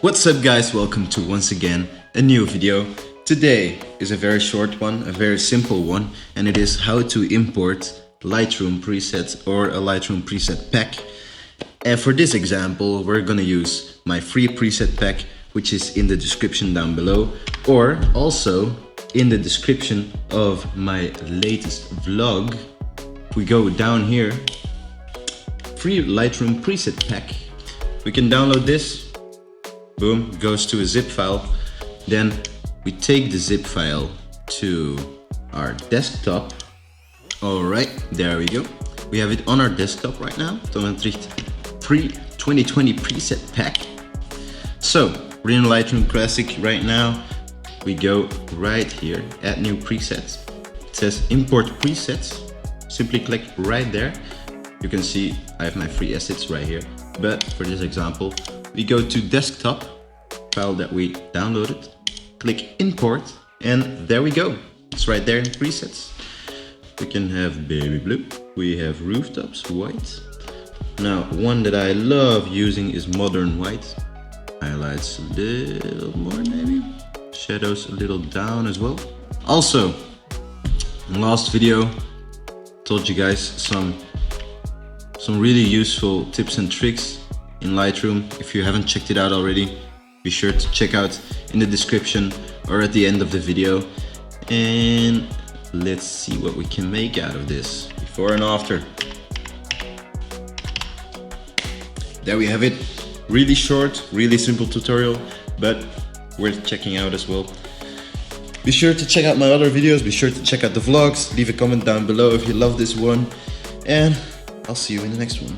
What's up guys, welcome to once again a new video. Today is a very short one, a very simple one, and it is how to import Lightroom presets or a Lightroom preset pack. And for this example we're gonna use my free preset pack, which is in the description down below, or also in the description of my latest vlog. If we go down here, free Lightroom preset pack, we can download this. Boom, goes to a zip file. Then we take the zip file to our desktop. Alright, there we go. We have it on our desktop right now. Tomvantricht 2020 preset pack. So we're in Lightroom Classic right now. We go right here, add new presets. It says import presets. Simply click right there. You can see I have my free assets right here. But for this example, we go to desktop, file that we downloaded, click import, and there we go. It's right there in presets. We can have baby blue, we have rooftops, white. Now, one that I love using is modern white. Highlights a little more maybe, shadows a little down as well. Also, in last video, told you guys some really useful tips and tricks in Lightroom. If you haven't checked it out already, be sure to check out in the description or at the end of the video. And let's see what we can make out of this before and after. There we have it. Really short, really simple tutorial, but worth checking out as well. Be sure to check out my other videos, be sure to check out the vlogs, leave a comment down below if you love this one, and I'll see you in the next one.